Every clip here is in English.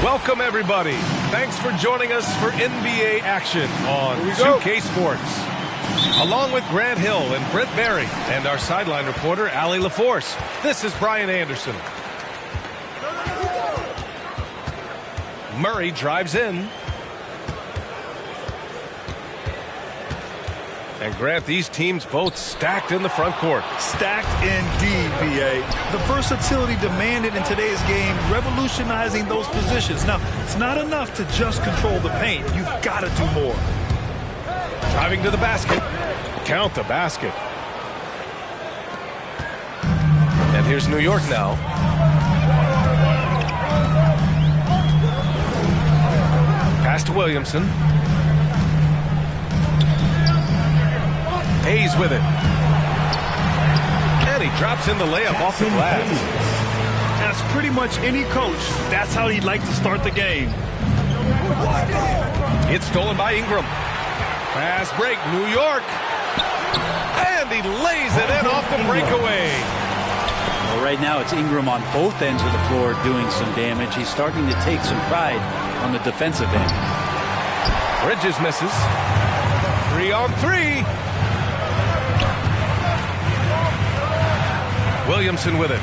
Welcome, everybody. Thanks for joining us for NBA action on 2K Sports. Along with Grant Hill and Brent Barry and our sideline reporter, Allie LaForce, this is Brian Anderson. Murray drives in. And Grant, these teams both stacked in the front court. Stacked indeed, B.A. The versatility demanded in today's game, revolutionizing those positions. Now, it's not enough to just control the paint. You've got to do more. Driving to the basket. Count the basket. And here's New York now. Pass to Williamson. Hayes with it. And he drops in the layup off the glass. As pretty much any coach, that's how he'd like to start the game. It's stolen by Ingram. Fast break, New York. And he lays it in off the breakaway. Well, right now it's Ingram on both ends of the floor doing some damage. He's starting to take some pride on the defensive end. Bridges misses. 3 on 3. Williamson with it.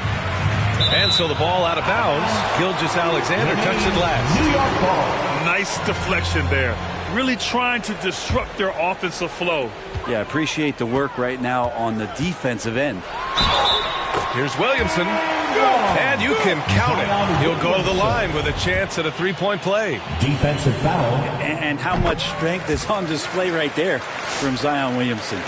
And so the ball out of bounds. Gilgeous-Alexander touched it last. New York ball. Nice deflection there. Really trying to disrupt their offensive flow. Yeah, appreciate the work right now on the defensive end. Here's Williamson. And you can count it. He'll go to the line with a chance at a three-point play. Defensive foul. And how much strength is on display right there from Zion Williamson.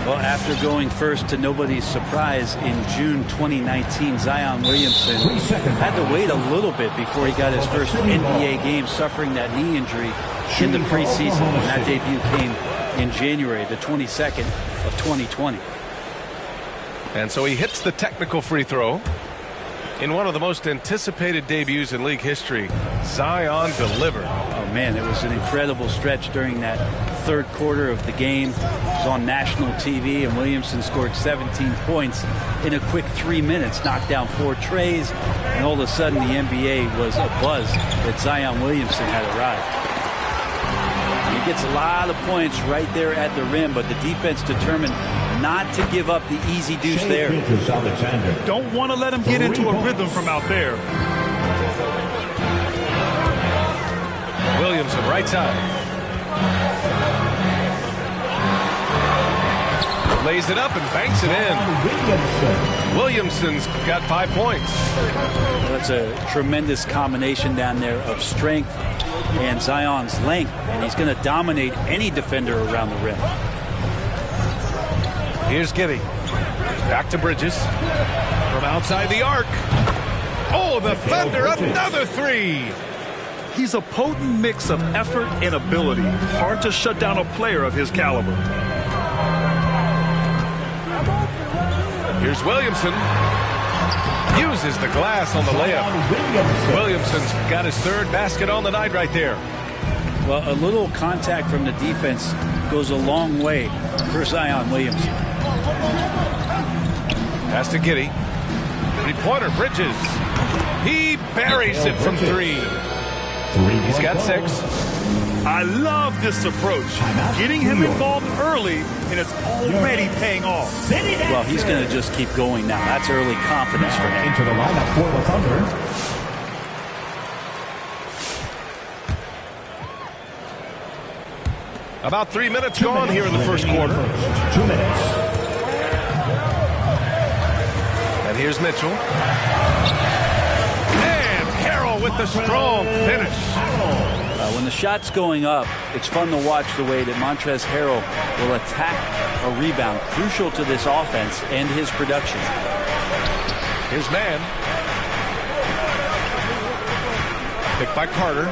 Well, after going first to nobody's surprise in June 2019, Zion Williamson had to wait a little bit before he got his first NBA game, suffering that knee injury in the preseason. And that debut came in January, the 22nd of 2020. And so he hits the technical free throw. In one of the most anticipated debuts in league history, Zion delivered. Oh, man, it was an incredible stretch during that third quarter of the game. It was on national TV, and Williamson scored 17 points in a quick 3 minutes, knocked down 4 treys, and all of a sudden the NBA was abuzz that Zion Williamson had arrived. He gets a lot of points right there at the rim, but the defense determined not to give up the easy deuce there. Don't want to let him get into a rhythm from out there. Williamson right side. Lays it up and banks it in. Williamson's got 5 points. That's a tremendous combination down there of strength and Zion's length, and he's going to dominate any defender around the rim. Here's Giddey. Back to Bridges. From outside the arc. Oh, the Thunder, another 3. He's a potent mix of effort and ability. Hard to shut down a player of his caliber. Here's Williamson. Uses the glass on the layup. Williamson's got his 3rd basket on the night right there. Well, a little contact from the defense goes a long way for Zion Williamson. Pass to Giddey. 3-pointer, Bridges. He buries it from 3. He's got 6. I love this approach. Getting him involved early, and it's already paying off. Well, he's going to just keep going now. That's early confidence for him. Into the lineup for the Thunder. About 3 minutes gone here in the first quarter. 2 minutes. And here's Mitchell. And Harrell with the strong finish. When the shot's going up, it's fun to watch the way that Montrezl Harrell will attack a rebound, crucial to this offense and his production. Here's man. Picked by Carter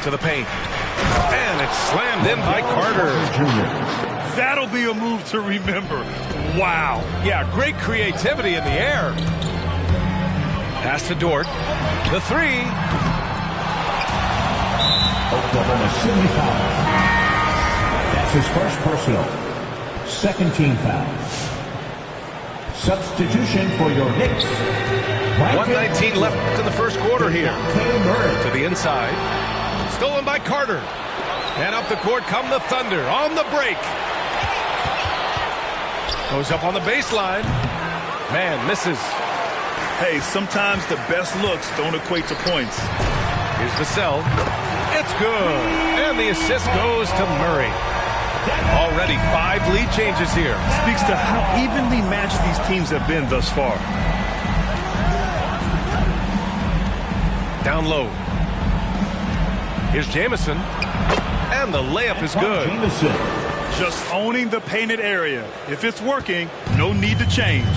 to the paint. And it's slammed in by Carter. That'll be a move to remember. Wow. Yeah, great creativity in the air. Pass to Dort. The three. Oklahoma City foul. That's his first personal. Second team foul. Substitution for your Knicks. 1:19 left in the first quarter here. To the inside. Stolen by Carter. And up the court come the Thunder on the break. Goes up on the baseline. Man, misses. Hey, sometimes the best looks don't equate to points. Here's Vassell. It's good. And the assist goes to Murray. Already 5 lead changes here. Speaks to how evenly matched these teams have been thus far. Down low. Here's Jamison. And the layup is good. Just owning the painted area. If it's working, no need to change.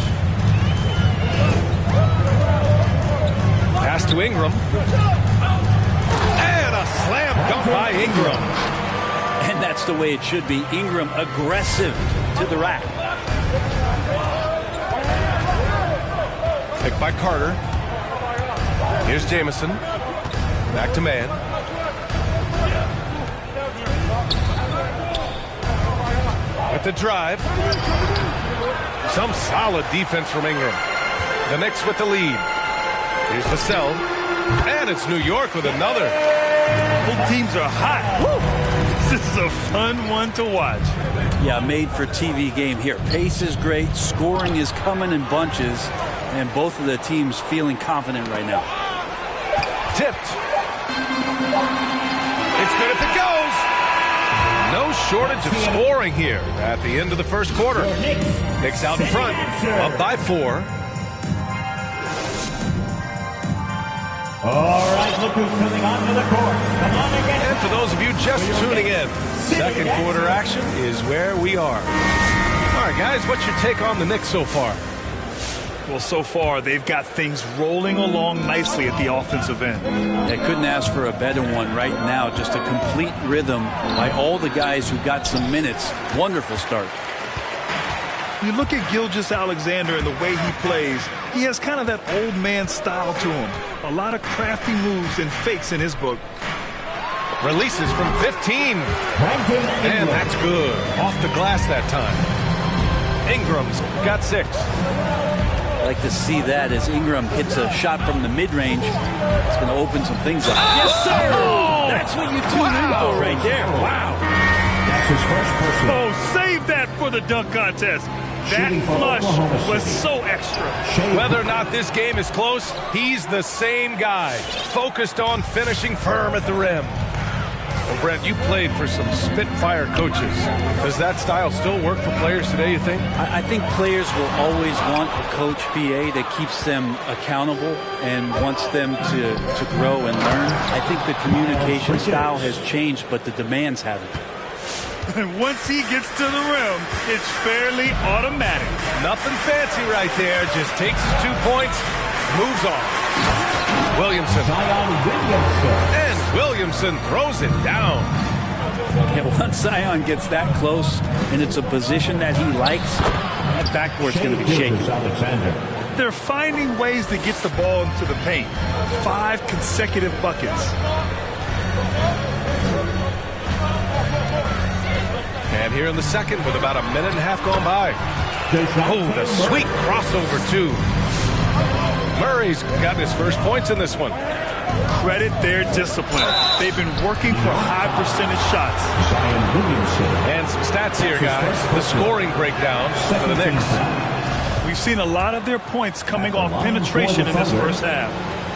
Pass to Ingram. And a slam dunk by Ingram. And that's the way it should be. Ingram aggressive to the rack. Picked by Carter. Here's Jamison. Back to man. With the drive. Some solid defense from Ingram. The Knicks with the lead. Here's Vassell. And it's New York with another. Both teams are hot. Woo! This is a fun one to watch. Yeah, made for TV game here. Pace is great. Scoring is coming in bunches. And both of the teams feeling confident right now. Tipped. It's good if it goes. No shortage of scoring here at the end of the first quarter. Knicks out in front, up by 4. All right, look who's coming onto the court. Come on again. And for those of you just tuning in, second quarter action is where we are. All right, guys, what's your take on the Knicks so far? Well, so far, they've got things rolling along nicely at the offensive end. I couldn't ask for a better one right now. Just a complete rhythm by all the guys who got some minutes. Wonderful start. You look at Gilgeous-Alexander and the way he plays, he has kind of that old man style to him. A lot of crafty moves and fakes in his book. Releases from 15. And that's good. Off the glass that time. Ingram's got 6. I like to see that as Ingram hits a shot from the mid-range. It's going to open some things up. Yes, sir! That's what you tune in for right there. Wow. That's his first personal. Oh, save that for the dunk contest. That flush was so extra. Whether or not this game is close, he's the same guy. Focused on finishing firm at the rim. Well, Brent, you played for some Spitfire coaches. Does that style still work for players today, you think? I think players will always want a coach, PA, that keeps them accountable and wants them to grow and learn. I think the communication style has changed, but the demands haven't. And once he gets to the rim, it's fairly automatic. Nothing fancy right there. Just takes his 2 points, moves on. Williamson. And Williamson throws it down. Yeah, once Zion gets that close and it's a position that he likes, that backboard's going to be shaky. They're finding ways to get the ball into the paint. 5 consecutive buckets. And here in the second with about a minute and a half gone by. Oh, the sweet crossover, too. Murray's got his first points in this one. Credit their discipline. They've been working for high percentage shots. And some stats here, guys. The scoring breakdown for the Knicks. We've seen a lot of their points coming off penetration in this first half.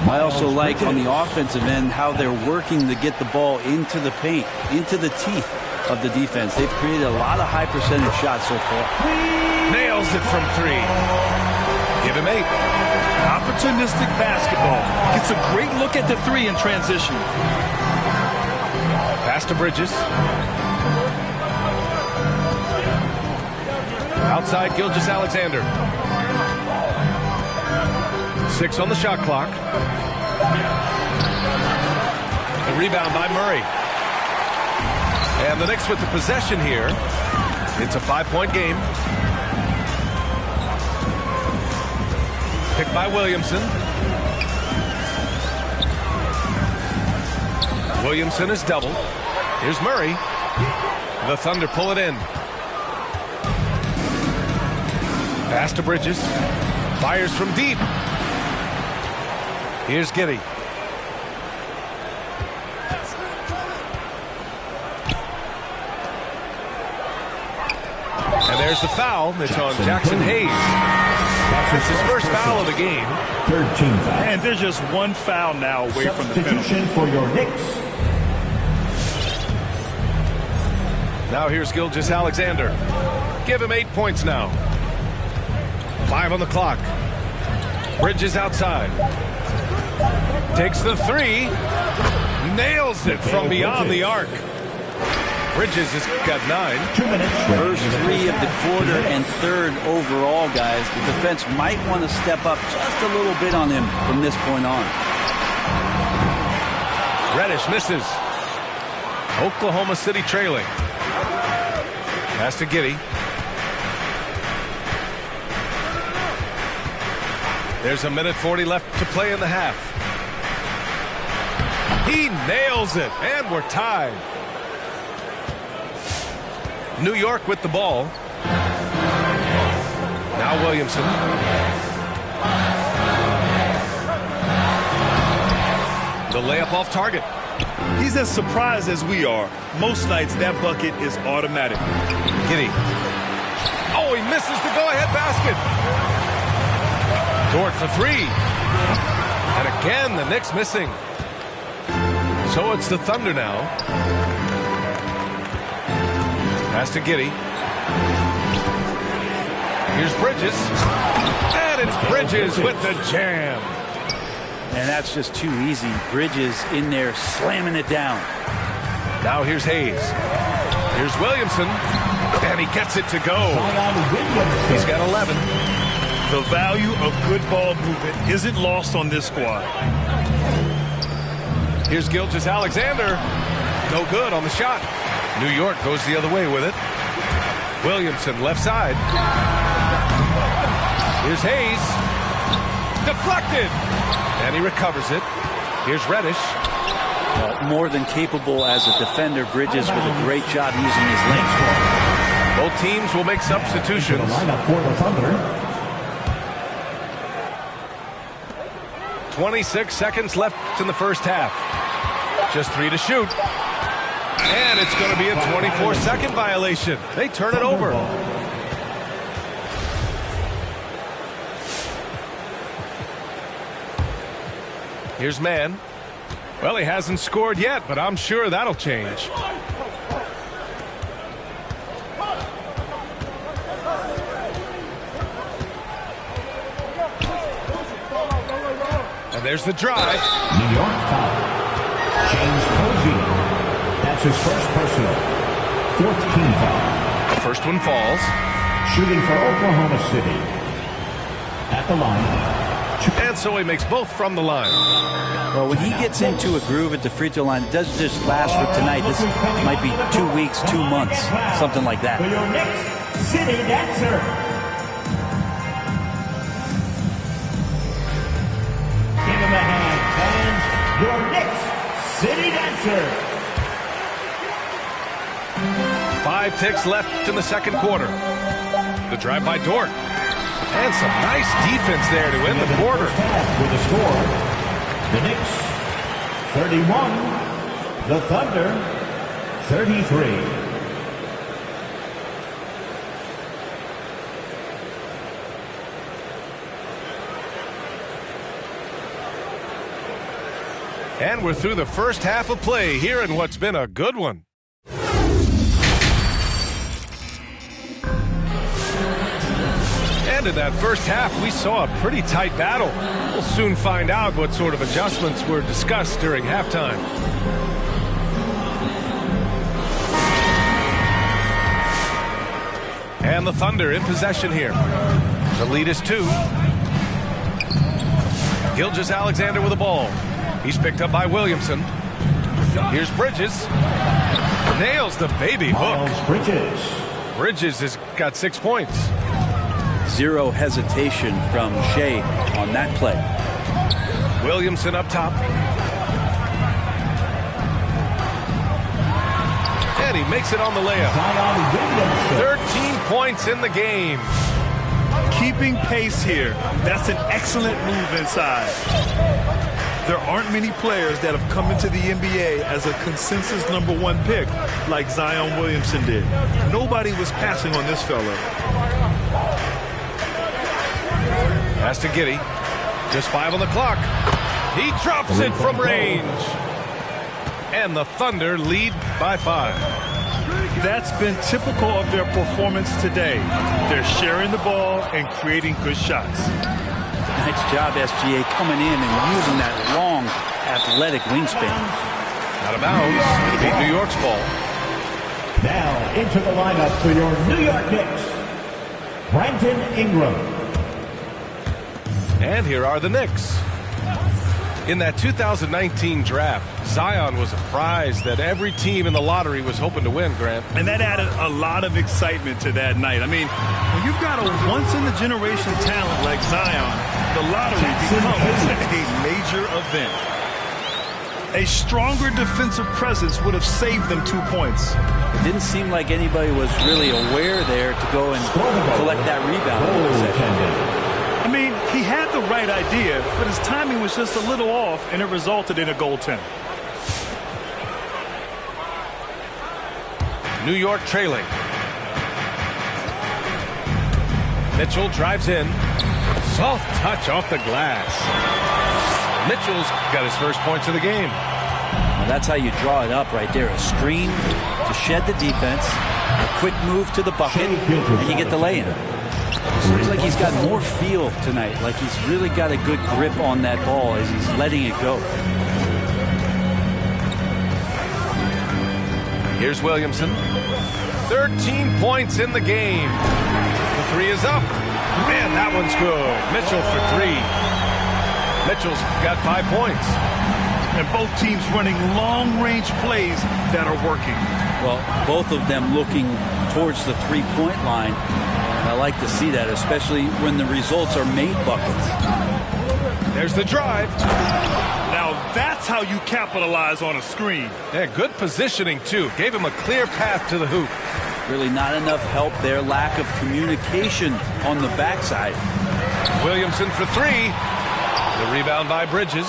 I also like on the offensive end how they're working to get the ball into the paint, into the teeth. of the defense. They've created a lot of high percentage shots so far. Nails it from 3. Give him 8. Opportunistic basketball. Gets a great look at the 3 in transition. Pass to Bridges. Outside Gilgeous-Alexander. 6 on the shot clock. The rebound by Murray. And the Knicks with the possession here. It's a 5-point game. Picked by Williamson. Williamson is doubled. Here's Murray. The Thunder pull it in. Pass to Bridges. Fires from deep. Here's Giddey. And there's the foul. It's on Jackson Hayes. That's his first foul of the game. 13 foul. And there's just one foul now away from the penalty. Substitution for your Knicks. Now here's Gilgeous-Alexander. Give him 8 points now. 5 on the clock. Bridges outside. Takes the 3. Nails it from beyond the arc. Bridges has got 9. 2 minutes. First 3 of the quarter and 3rd overall, guys. The defense might want to step up just a little bit on him from this point on. Reddish misses. Oklahoma City trailing. Pass to Giddey. There's a minute 40 left to play in the half. He nails it, and we're tied. New York with the ball. Now Williamson. The layup off target. He's as surprised as we are. Most nights, that bucket is automatic. Giddey. Oh, he misses the go-ahead basket. Dort for 3. And again, the Knicks missing. So it's the Thunder now. Pass to Giddey. Here's Bridges. And it's Bridges with the jam. And that's just too easy. Bridges in there slamming it down. Now here's Hayes. Here's Williamson. And he gets it to go. He's got 11. The value of good ball movement isn't lost on this squad. Here's Gilgeous-Alexander. No good on the shot. New York goes the other way with it. Williamson left side. Here's Hayes. Deflected. And he recovers it. Here's Reddish. More than capable as a defender. Bridges with a great job using his length. Both teams will make substitutions. Lineup for the Thunder. 26 seconds left in the first half. Just 3 to shoot. And it's going to be a 24-second violation. They turn it over. Here's Mann. Well, he hasn't scored yet, but I'm sure that'll change. And there's the drive. New York foul. James Posey. That's his first personal. 4th team foul. The first one falls. Shooting for Oklahoma City. At the line. And so he makes both from the line. Well, when he gets into a groove at the free throw line, it doesn't just last for tonight. This might be 2 weeks, 2 months, something like that. For your next city dancer. Give him a hand, fans. Your next city dancer. 5 ticks left in the second quarter. The drive by Dort. And some nice defense there to end the quarter. With the score, the Knicks 31, the Thunder 33. And we're through the first half of play here in what's been a good one. And in that first half, we saw a pretty tight battle. We'll soon find out what sort of adjustments were discussed during halftime. And the Thunder in possession here. The lead is 2. Gilgeous-Alexander with the ball. He's picked up by Williamson. Here's Bridges. Nails the baby hook. Bridges has got 6 points. Zero hesitation from Shea on that play. Williamson up top. And he makes it on the layup. 13 points in the game. Keeping pace here. That's an excellent move inside. There aren't many players that have come into the NBA as a consensus #1 pick like Zion Williamson did. Nobody was passing on this fella. Pass to Giddey. Just 5 on the clock. He drops it from range. And the Thunder lead by 5. That's been typical of their performance today. They're sharing the ball and creating good shots. Nice job, SGA, coming in and using that long, athletic wingspan. Out of bounds. It'll be New York's ball. Now into the lineup for your New York Knicks, Brandon Ingram. And here are the Knicks. In that 2019 draft, Zion was a prize that every team in the lottery was hoping to win, Grant. And that added a lot of excitement to that night. I mean, when you've got a once-in-a-generation talent like Zion, the lottery becomes a major event. A stronger defensive presence would have saved them 2 points. It didn't seem like anybody was really aware there to go and collect that rebound. I mean, he had the right idea, but his timing was just a little off, and it resulted in a goaltend. New York trailing. Mitchell drives in. Soft touch off the glass. Mitchell's got his first points of the game. Well, that's how you draw it up right there. A screen to shed the defense, a quick move to the bucket, and you get the lay-in. Seems like he's got more feel tonight, like he's really got a good grip on that ball as he's letting it go. Here's Williamson. 13 points in the game. The 3 is up. Man, that one's good. Mitchell for 3. Mitchell's got 5 points. And both teams running long-range plays that are working. Well, both of them looking towards the three-point line. I like to see that, especially when the results are made buckets. There's the drive. Now that's how you capitalize on a screen. Yeah, good positioning, too. Gave him a clear path to the hoop. Really not enough help there. Lack of communication on the backside. Williamson for 3. The rebound by Bridges.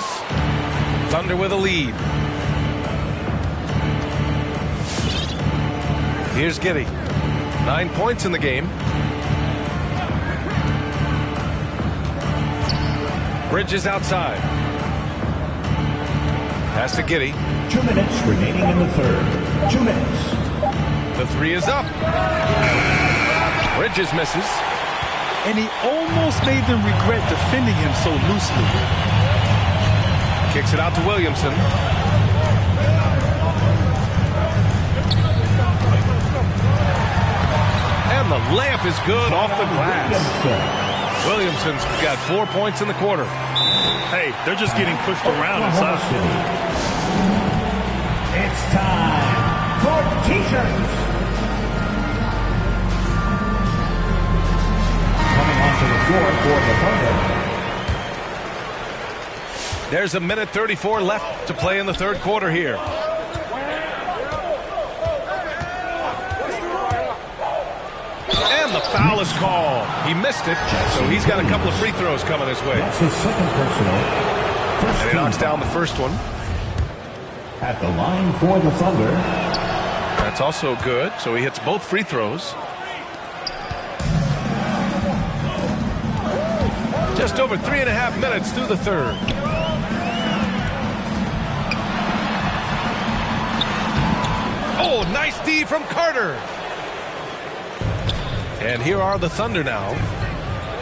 Thunder with a lead. Here's Giddey. 9 points in the game. Bridges outside. Pass to Giddey. 2 minutes remaining in the third. 2 minutes. The 3 is up. Bridges misses. And he almost made them regret defending him so loosely. Kicks it out to Williamson. And the layup is good off the glass. Williamson's got 4 points in the quarter. Hey, they're just getting pushed around inside. It's time for T-shirts. Coming onto the floor for the Thunder. There's a minute 34 left to play in the third quarter here. And the foul is called. He missed it, so he's got a couple of free throws coming his way. That's his second personal. And he knocks down the first one. At the line for the Thunder. That's also good, so he hits both free throws. Just over 3.5 minutes through the third. Oh, nice D from Carter. And here are the Thunder now.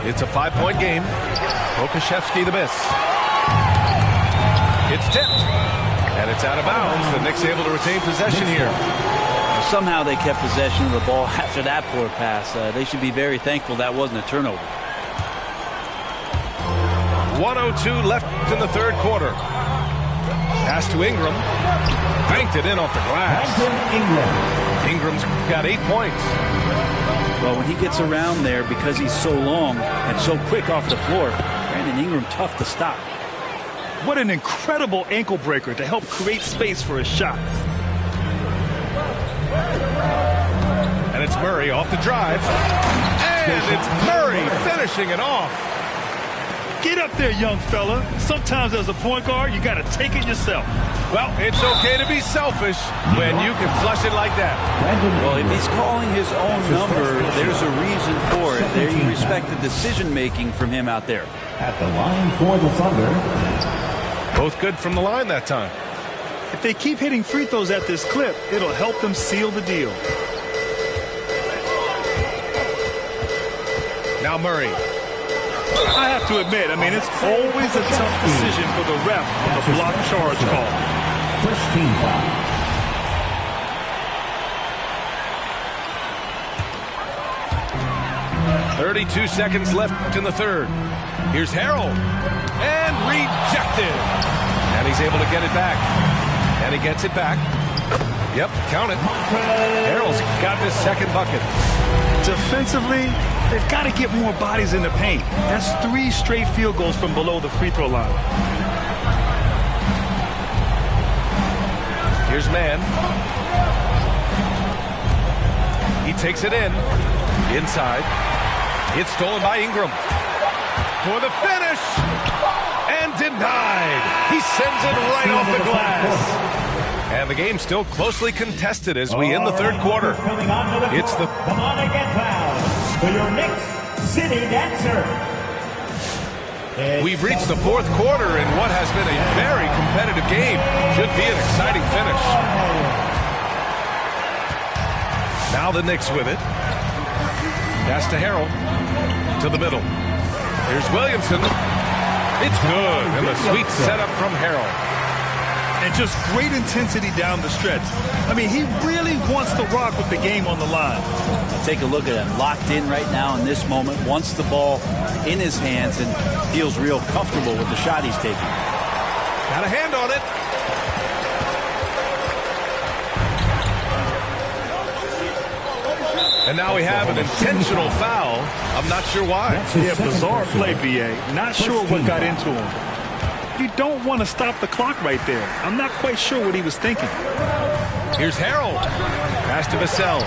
It's a 5-point game. Okashevsky the miss. It's tipped. And it's out of bounds. The Knicks able to retain possession here. Somehow they kept possession of the ball after that poor pass. They should be very thankful that wasn't a turnover. 1:02 left in the third quarter. Pass to Ingram. Banked it in off the glass. Ingram's got 8 points. Well, when he gets around there, because he's so long and so quick off the floor, Brandon Ingram tough to stop. What an incredible ankle breaker to help create space for a shot. And it's Murray off the drive. And it's Murray finishing it off. Get up there, young fella. Sometimes as a point guard, you got to take it yourself. Well, it's okay to be selfish when you can flush it like that. Well, if he's calling his own number, there's a reason for it. They respect the decision-making from him out there. At the line for the Thunder. Both good from the line that time. If they keep hitting free throws at this clip, it'll help them seal the deal. Now Murray. I have to admit, I mean, it's always a tough decision for the ref on the block charge call. First team foul. .32 seconds left in the third. Here's Harrell. And rejected. And he's able to get it back. And he gets it back. Yep, count it. Harrell's got his second bucket. Defensively, they've got to get more bodies in the paint. That's 3 straight field goals from below the free throw line. Here's Mann. He takes it in. Inside. It's stolen by Ingram. For the finish. And denied. He sends it right off the glass. And the game's still closely contested as we end the third quarter. It's the... Come on and get loud for your Knicks City Dancer. We've reached the fourth quarter in what has been a very competitive game. Should be an exciting finish. Now the Knicks with it. Pass to Harrell. To the middle. Here's Williamson. It's good. And the sweet setup from Harrell. And just great intensity down the stretch. I mean, he really wants to rock with the game on the line. Take a look at him. Locked in right now in this moment. Wants the ball in his hands and feels real comfortable with the shot he's taking. Got a hand on it. And now we have an intentional foul. I'm not sure why. Yeah, bizarre play, B.A. Not sure what got into him. You don't want to stop the clock right there. I'm not quite sure what he was thinking. Here's Harrell. Pass to Vassell.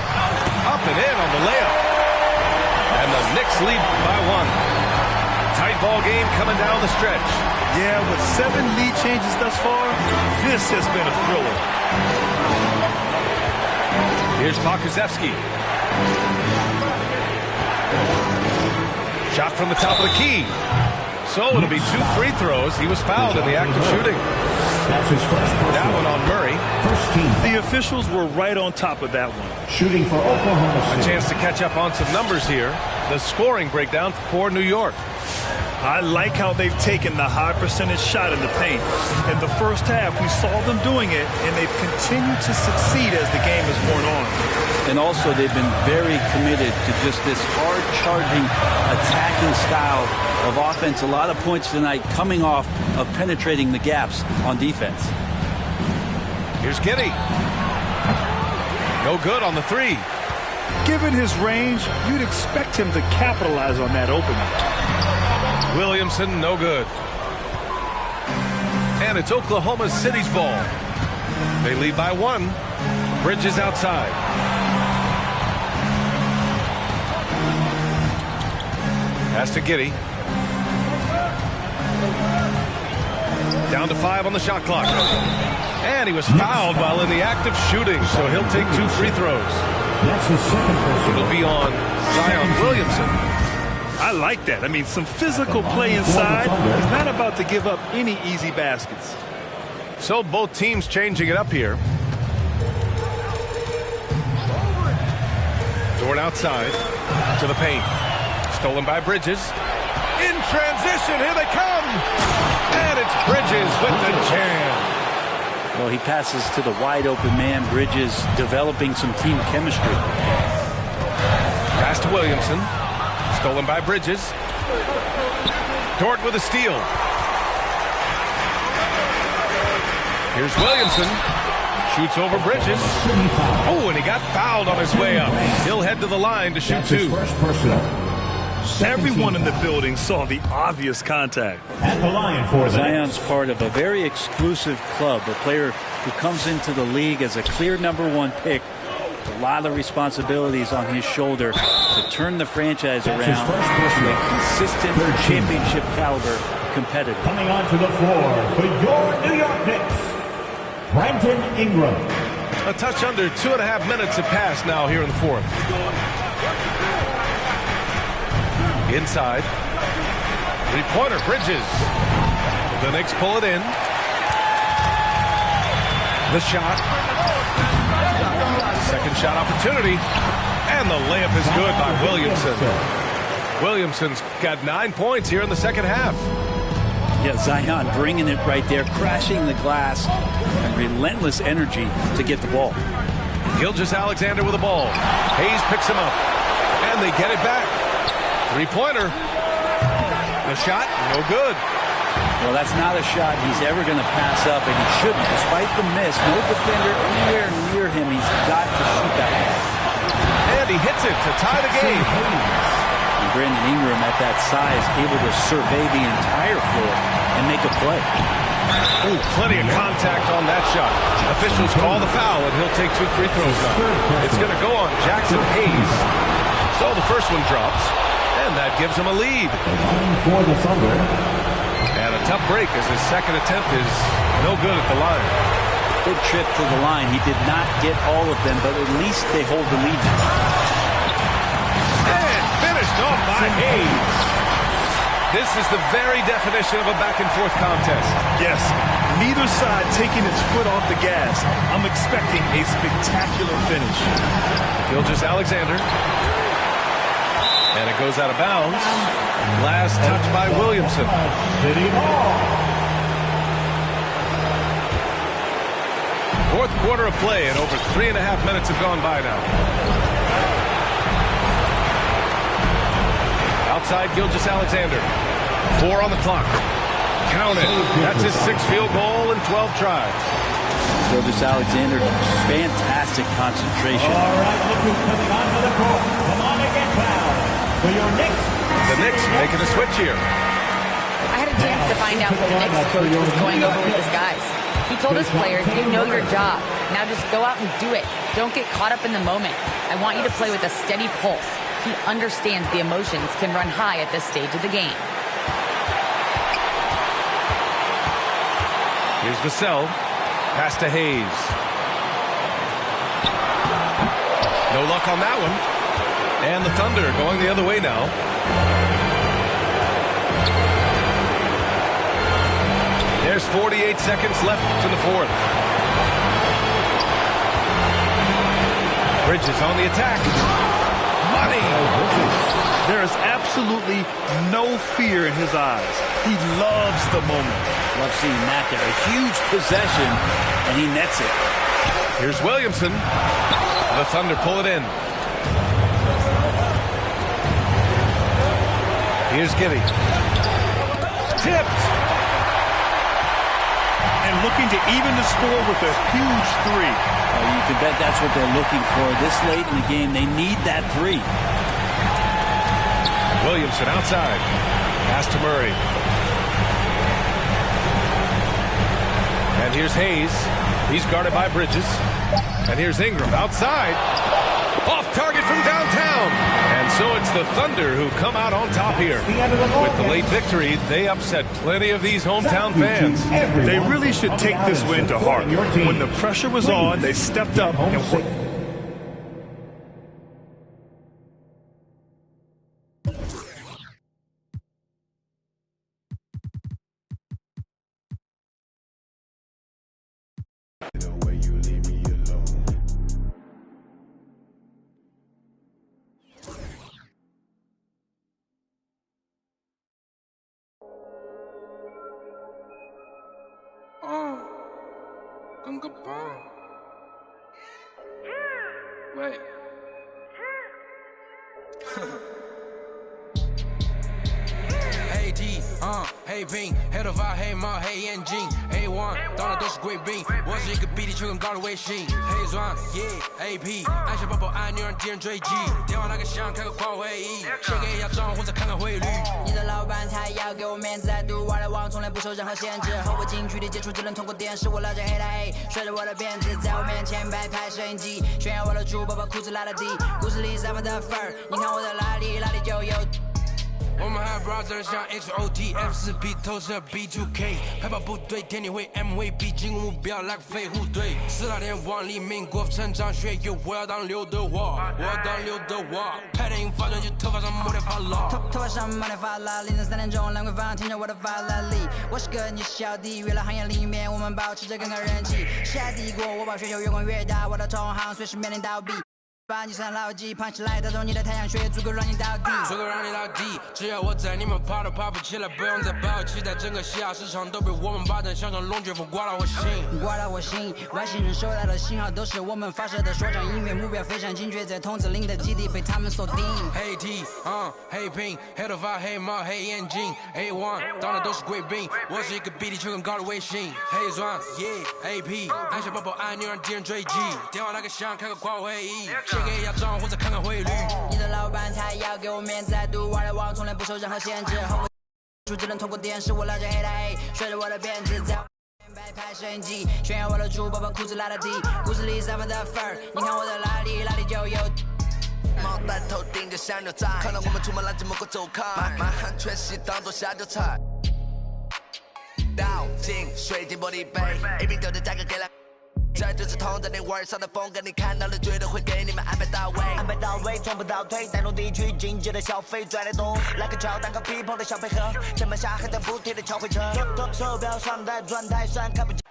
Up and in on the layup. And the Knicks lead by 1. Tight ball game coming down the stretch. Yeah, with 7 lead changes thus far, this has been a thriller. Here's Pokusevski. Shot from the top of the key. So it'll be 2 free throws. He was fouled in the act of shooting. That's his first. That one on Murray. First team. The officials were right on top of that one. Shooting for Oklahoma City. A chance to catch up on some numbers here. The scoring breakdown for New York. I like how they've taken the high percentage shot in the paint. In the first half, we saw them doing it, and they've continued to succeed as the game has worn on. And also, they've been very committed to just this hard-charging, attacking style of offense. A lot of points tonight coming off of penetrating the gaps on defense. Here's Giddey. No good on the 3. Given his range, you'd expect him to capitalize on that opening. Williamson, no good. And it's Oklahoma City's ball. They lead by 1. Bridges outside. Pass to Giddey. Down to 5 on the shot clock. And he was fouled while in the act of shooting, so he'll take 2 free throws. That's his second personal. It'll be on Zion Williamson. I like that. I mean, some physical play inside. He's not about to give up any easy baskets. So both teams changing it up here. Dort outside to the paint. Stolen by Bridges. In transition, here they come. And it's Bridges with the jam. Well, he passes to the wide open man. Bridges developing some team chemistry. Pass to Williamson. Stolen by Bridges. Dort with a steal. Here's Williamson. Shoots over Bridges. Oh, and he got fouled on his way up. He'll head to the line to shoot two. First personal. Everyone in the building saw the obvious contact. At the line for Zion's part of a very exclusive club, a player who comes into the league as a clear #1 pick. A lot of responsibilities on his shoulder to turn the franchise around to a consistent championship caliber competitor. Coming onto the floor for your New York Knicks, Brandon Ingram. A touch under 2.5 minutes have passed now here in the fourth. Inside. Three-pointer, Bridges. The Knicks pull it in. The shot. Second shot opportunity. And the layup is good by Williamson. Williamson's got 9 points here in the second half. Yeah, Zion bringing it right there, crashing the glass, and relentless energy to get the ball. Gilgeous-Alexander with the ball. Hayes picks him up. And they get it back. Three-pointer. The shot, no good. Well, that's not a shot he's ever going to pass up, and he shouldn't. Despite the miss, no defender anywhere near him. He's got to shoot that one. And he hits it to tie the game. And Brandon Ingram at that size, able to survey the entire floor and make a play. Ooh, plenty of contact on that shot. Officials call the foul, and he'll take 2 free throws now. It's going to go on Jackson Hayes. So the first one drops, and that gives him a lead. For the Thunder. And a tough break as his second attempt is no good at the line. Good trip to the line. He did not get all of them, but at least they hold the lead now. And finished off by Hayes. This is the very definition of a back-and-forth contest. Yes, neither side taking its foot off the gas. I'm expecting a spectacular finish. Gilgeous-Alexander. And it goes out of bounds. Last touch by Williamson. City Hall. Fourth quarter of play, and over 3.5 minutes have gone by now. Outside Gilgeous-Alexander. 4 on the clock. Count it. That's his 6th field goal in 12 tries. Gilgeous-Alexander, fantastic concentration. All right, look who's coming onto the court. Come on and get fouled. For your Knicks. The Knicks making a switch here. I had a chance to find out what the Knicks coach was going over with his guys. He told his players, you know your job. Now just go out and do it. Don't get caught up in the moment. I want you to play with a steady pulse. He understands the emotions can run high at this stage of the game. Here's Vassell. Pass to Hayes. No luck on that one. And the Thunder going the other way now. There's 48 seconds left in the fourth. Bridges on the attack. Money! There is absolutely no fear in his eyes. He loves the moment. Love seeing that there. A huge possession, and he nets it. Here's Williamson. The Thunder pull it in. Here's Giddy. Tipped. And looking to even the score with a huge three. You can bet that's what they're looking for. This late in the game, they need that three. Williamson outside. Pass to Murray. And here's Hayes. He's guarded by Bridges. And here's Ingram outside. Off target from downtown. And so it's the Thunder who come out on top here. With the late victory, they upset plenty of these hometown fans. They really should take this win to heart. When the pressure was on, they stepped up and worked. Uncle Bone. Wait. Hey D，黑兵，黑头发，黑帽，黑眼镜，A1，到哪都是贵宾。我是一个比地球更高的卫星。黑钻，AP，按下抱抱按钮让敌人追击。电话那个响，开个狂会议，写个压账或者看看汇率。你的老板他要给我面子，I do what I want，从来不受任何限制。和我近距离接触只能通过电视，我拉着黑的 A， 甩着我的辫子，在我面前摆拍摄影机，炫耀我的猪宝宝裤子拉得低，故事里散发的粉儿，你看我在哪里，哪里就有。我们还 brother 像 XOTF4B 投射 B2K 海豹部队天天会 M 会 B 进攻目标那个飞虎队4大天王黎明国成长学友我要当刘德华我要当刘德华拍电影发专辑头发上抹点发蜡头发上抹点发蜡凌晨3点钟兰桂坊听着我的法拉利我是个你小弟娱乐行业里面我们保持着更高人气下帝国我把全球越滚越大我的同行随时面临倒闭把你算牢记，胖起来打中你的太阳穴，足够让你倒地，足够让你倒地。只要我在，你们爬都爬不起来，不用再抱期待，整个西亚市场都被我们霸占，像场龙卷风刮到我心，刮到我心。外星人收到的信号都是我们发射的说唱音乐，目标非常精确，在筒子林的基地被他们锁定。黑 T，黑拼，黑头发，黑帽，黑眼镜 ，A1，到哪都是贵宾。我是一个比地球更高的卫星。黑钻，AP， 按下抱抱按钮让敌人追击，电话那个响，开个狂会议。给压账或者看看汇率。你的老板他要给我面子，I do what I want，从来不受任何限制。和我只能通过电视，我拉着黑的 A， 甩着我的辫子，在我摆拍摄影机，炫耀我的猪宝宝裤子拉得低，故事里散发的粉儿，你看我在哪里，哪里就有。帽戴头顶着像牛仔，看到我们出门垃圾门口走开，满汉全席当做下酒菜。倒进水晶玻璃杯 ，A 瓶酒的价格给了。这就是同在你玩上的风格，你看到了绝对会给你们安排到位，安排到位，从不倒退，带动地区经济的消费，拽得动，来个敲蛋糕 people 的小配合，前门下还在补贴的敲回车，手表上戴转台上看不见。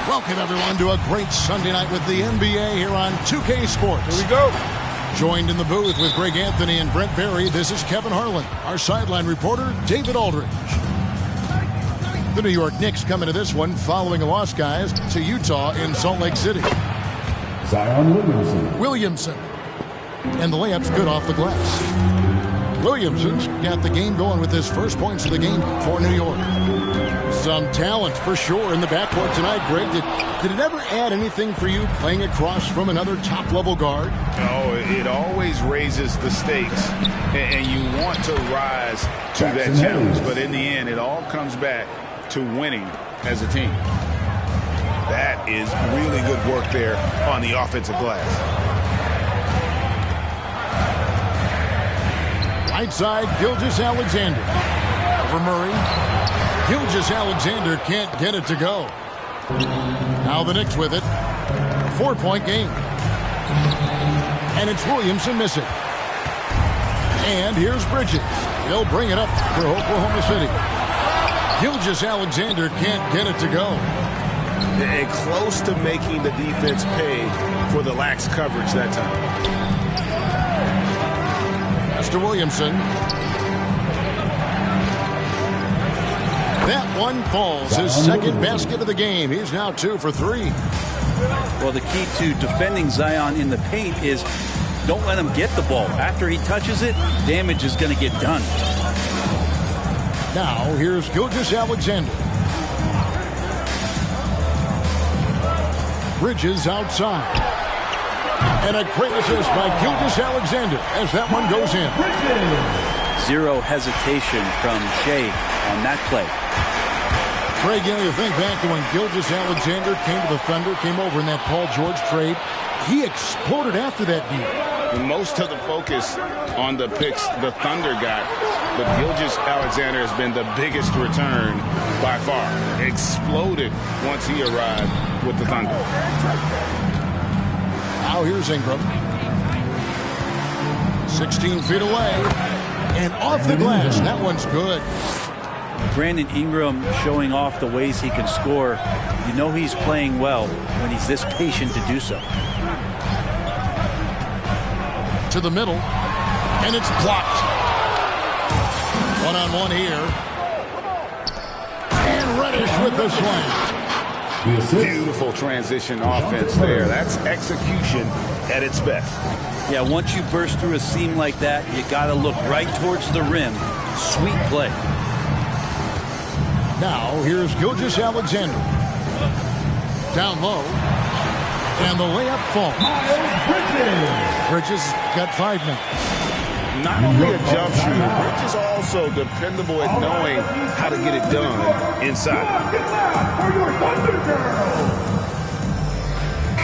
Welcome, everyone, to a great Sunday night with the NBA here on 2K Sports. Here we go. Joined in the booth with Greg Anthony and Brent Barry, this is Kevin Harlan. Our sideline reporter, David Aldridge. The New York Knicks come into this one following a loss, guys, to Utah in Salt Lake City. Zion Williamson. And the layup's good off the glass. Williamson's got the game going with his first points of the game for New York. Some talent for sure in the backcourt tonight, Greg. Did it ever add anything for you playing across from another top-level guard? Oh, it always raises the stakes, and you want to rise to that challenge. But in the end, it all comes back to winning as a team. That is really good work there on the offensive glass. Right side, Gilgeous-Alexander. Over Murray. Gilgeous-Alexander can't get it to go. Now the Knicks with it. 4-point game. And it's Williamson missing. And here's Bridges. He'll bring it up for Oklahoma City. Gilgeous-Alexander can't get it to go. And close to making the defense pay for the lax coverage that time. Mr. Williamson. That one falls. His second basket of the game. He's now 2 for 3. Well, the key to defending Zion in the paint is don't let him get the ball. After he touches it, damage is going to get done. Now, here's Gilgeous-Alexander. Bridges outside. And a great assist by Gilgeous-Alexander as that one goes in. Zero hesitation from Shea on that play. Greg, you think back to when Gilgeous-Alexander came to the Thunder, came over in that Paul George trade. He exploded after that deal. Most of the focus on the picks the Thunder got, but Gilgeous-Alexander has been the biggest return by far. Exploded once he arrived with the Thunder. Now here's Ingram. 16 feet away. And off the glass. That one's good. Brandon Ingram showing off the ways he can score. You know he's playing well when he's this patient to do so. To the middle. And it's blocked. One-on-one here. And Reddish with the slam. Beautiful transition offense there. That's execution at its best. Yeah, once you burst through a seam like that, you got to look right towards the rim. Sweet play. Now, here's Gilgeous-Alexander. Down low. And the layup falls. Bridges got 5 now. Not only a jump shooter, Bridges also dependable at knowing how to get it done inside.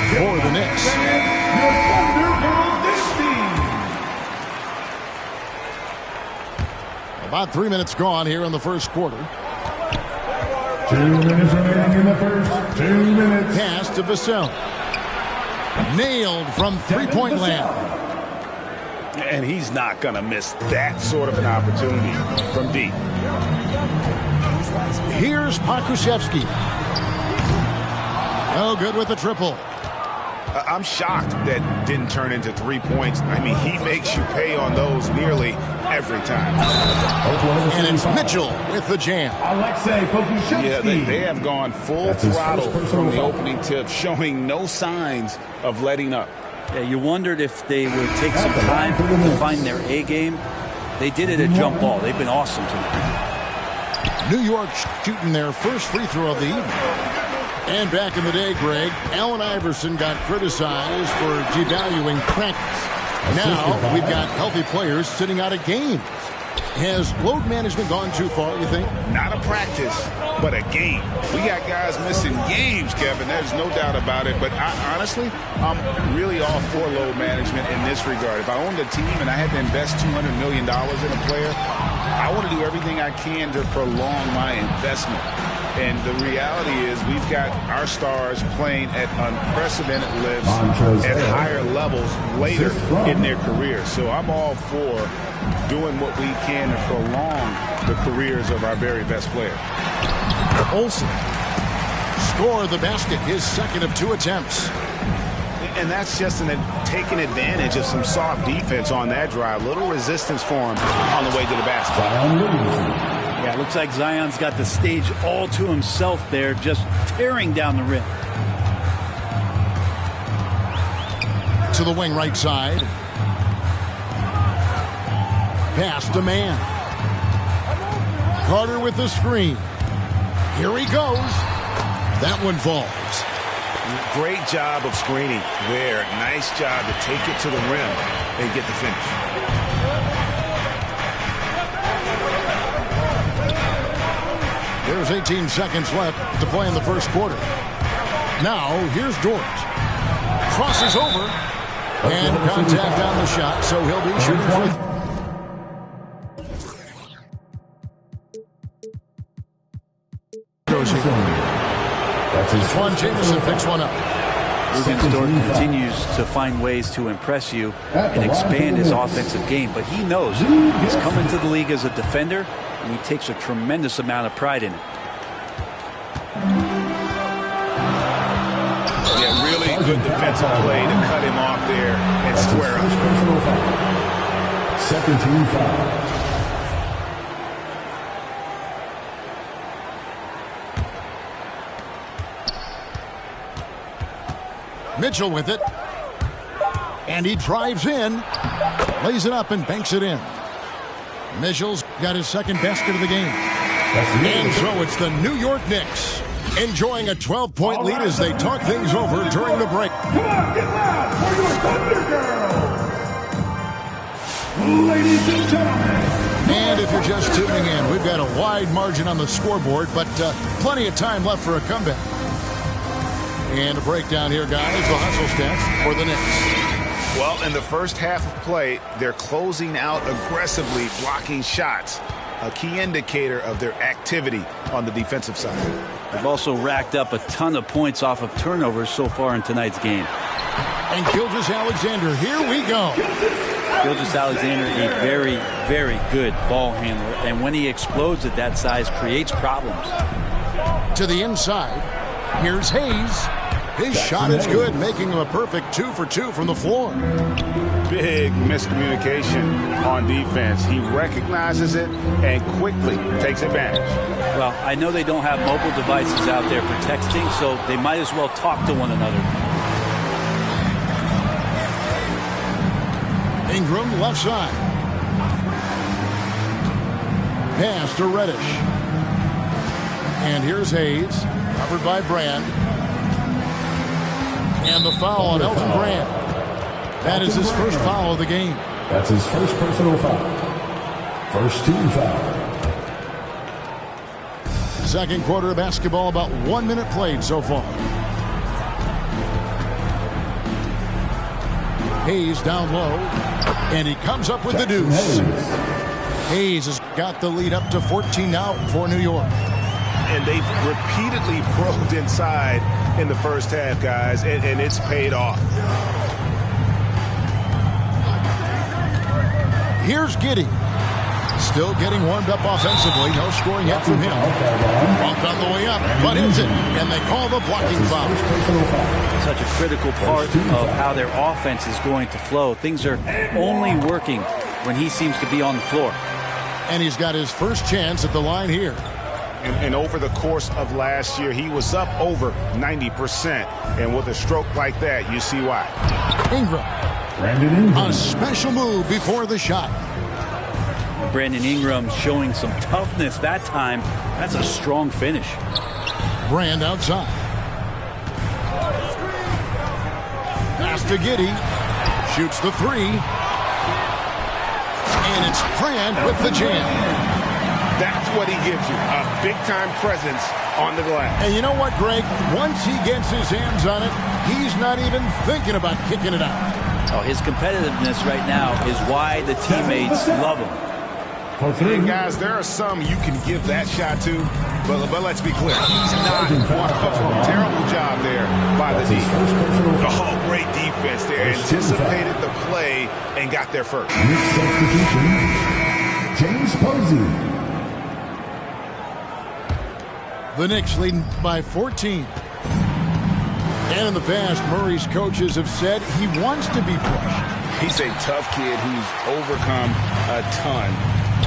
For the Knicks. About 3 minutes gone here in the first quarter. 2 minutes remaining in the first. 2 minutes. Pass to Vassell. Nailed from three-point land. And he's not going to miss that sort of an opportunity from deep. Here's Pokusevski. Oh, good with the triple. I'm shocked that didn't turn into 3 points. I mean, he makes you pay on those nearly every time. And it's Mitchell with the jam. Alexei Pokusevski. Yeah, they have gone full throttle from the opening tip, showing no signs of letting up. Yeah, you wondered if they would take some time to find their A game. They did it at jump ball. They've been awesome tonight. New York shooting their first free throw of the evening. And back in the day, Greg, Allen Iverson got criticized for devaluing practice. Now we've got healthy players sitting out of games. Has load management gone too far, you think? Not a practice, but a game. We got guys missing games, Kevin. There's no doubt about it. But honestly, I'm really all for load management in this regard. If I owned a team and I had to invest $200 million in a player, I want to do everything I can to prolong my investment. And the reality is we've got our stars playing at unprecedented lifts at higher levels later in their careers. So I'm all for doing what we can to prolong the careers of our very best players. Olsen scored the basket, his second of 2 attempts. And that's just taking advantage of some soft defense on that drive. Little resistance for him on the way to the basket. Yeah, it looks like Zion's got the stage all to himself there, just tearing down the rim. To the wing right side. Pass to man. Carter with the screen. Here he goes. That one falls. Great job of screening there. Nice job to take it to the rim and get the finish. There's 18 seconds left to play in the first quarter. Now, here's George. Crosses over. And contact on the shot, so he'll be shooting free. Antoine Jameson picks one up. Williams continues to find ways to impress you and expand his offensive game, but he knows he's come into the league as a defender, and he takes a tremendous amount of pride in it. Yeah, really good defensive play to cut him off there and square up. Second team foul. Mitchell with it. And he drives in. Lays it up and banks it in. Mitchell's got his second basket of the game. And so it's the New York Knicks enjoying a 12-point lead as they talk things over during the break. Come on, get loud for your Thunder Girls. Ladies and gentlemen. And if you're just tuning in, we've got a wide margin on the scoreboard, but plenty of time left for a comeback. And a breakdown here, guys. The hustle stats for the Knicks. Well, in the first half of play, they're closing out aggressively, blocking shots. A key indicator of their activity on the defensive side. They've also racked up a ton of points off of turnovers so far in tonight's game. And Gilgeous-Alexander, here we go. Gilgeous-Alexander, a very, very good ball handler. And when he explodes at that size, creates problems. To the inside, here's Hayes. His shot is good, making him a perfect 2 for 2 from the floor. Big miscommunication on defense. He recognizes it and quickly takes advantage. Well, I know they don't have mobile devices out there for texting, so they might as well talk to one another. Ingram left side. Pass to Reddish. And here's Hayes, covered by Brand. And the foul on Elton Brand. That is his first foul of the game. That's his first personal foul. First team foul. Second quarter of basketball, about 1 minute played so far. Hayes down low. And he comes up with the deuce. Hayes has got the lead up to 14 now for New York. And they've repeatedly probed inside in the first half, guys, and it's paid off. Here's Giddey. Still getting warmed up offensively. No scoring yet from him. Bumped on the way up, but hits it. And they call the blocking foul. Such a critical part of how their offense is going to flow. Things are only working when he seems to be on the floor. And he's got his first chance at the line here. And over the course of last year, he was up over 90%. And with a stroke like that, you see why. Ingram. A special move before the shot. Brandon Ingram showing some toughness that time. That's a strong finish. Brand outside. Pass to Giddey. Shoots the three. And it's Brand with the jam. That's what he gives you, a big-time presence on the glass. And you know what, Greg? Once he gets his hands on it, he's not even thinking about kicking it out. Oh, his competitiveness right now is why the teammates love him. And guys, there are some you can give that shot to, but let's be clear. He's not one of them. Terrible job there by the defense. Oh, great defense there. Anticipated the play and got there first. Substitution, James Bazzy. The Knicks leading by 14. And in the past, Murray's coaches have said he wants to be pushed. He's a tough kid who's overcome a ton.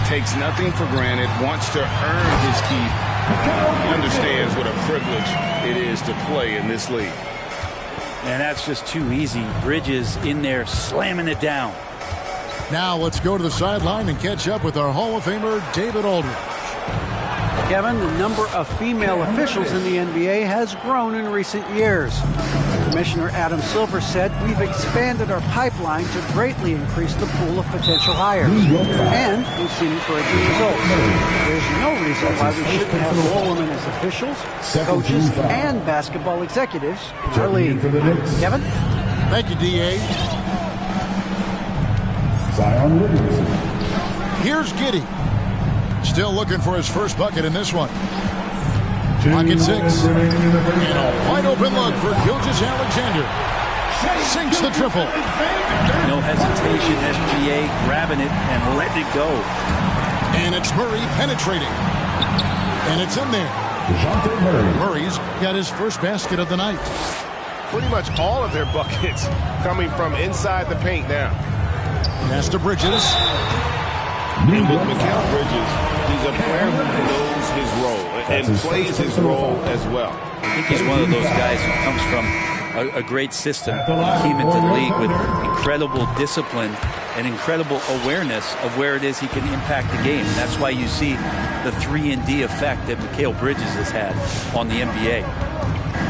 Takes nothing for granted, wants to earn his keep. He understands what a privilege it is to play in this league. And that's just too easy. Bridges in there slamming it down. Now let's go to the sideline and catch up with our Hall of Famer, David Aldridge. Kevin, the number of female officials in the NBA has grown in recent years. Commissioner Adam Silver said, "We've expanded our pipeline to greatly increase the pool of potential hires, and we've seen encouraging results. There's no reason why we shouldn't have more women as officials, coaches, and basketball executives in our league." Kevin? Thank you, D.A. Zion Williamson. Here's Giddey. Still looking for his first bucket in this one. Clock at 6. And a wide open look for Gilgeous-Alexander. Sinks the triple. No hesitation, SGA grabbing it and letting it go. And it's Murray penetrating. And it's in there. Murray's got his first basket of the night. Pretty much all of their buckets coming from inside the paint now. Pass to Bridges. And with Mikal Bridges, he's a player who knows his role and plays his role as well. I think he's one of those guys who comes from a great system. He came into the league with incredible discipline and incredible awareness of where it is he can impact the game. And that's why you see the 3-and-D effect that Mikal Bridges has had on the NBA.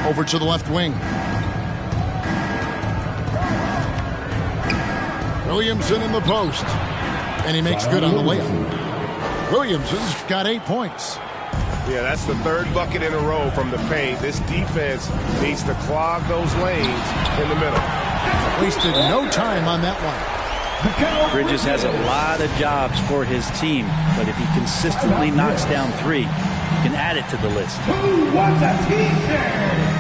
Over to the left wing. Williamson in the post. And he makes good on the layup. Williamson's got 8 points. Yeah, that's the third bucket in a row from the paint. This defense needs to clog those lanes in the middle. Wasted no time on that one. Bridges has a lot of jobs for his team, but if he consistently knocks down 3, he can add it to the list. Who wants a t-shirt?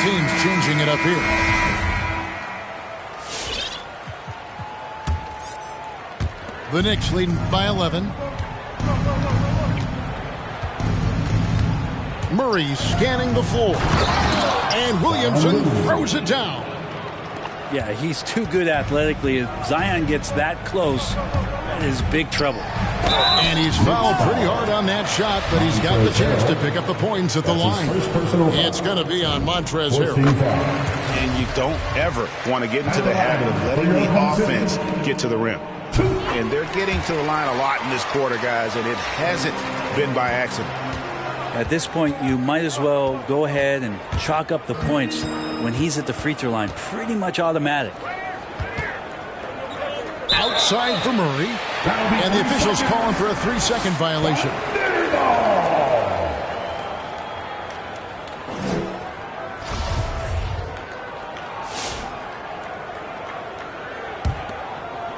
Teams changing it up here. The Knicks leading by 11. Murray scanning the floor. And Williamson throws it down. Yeah, he's too good athletically. If Zion gets that close, that is big trouble. And he's fouled pretty hard on that shot, but he's got the chance to pick up the points at the line. It's going to be on Montrezl Harrell. And you don't ever want to get into the habit of letting the offense get to the rim. And they're getting to the line a lot in this quarter, guys, and it hasn't been by accident. At this point, you might as well go ahead and chalk up the points when he's at the free throw line. Pretty much automatic. Outside for Murray. And the officials calling for a 3-second violation.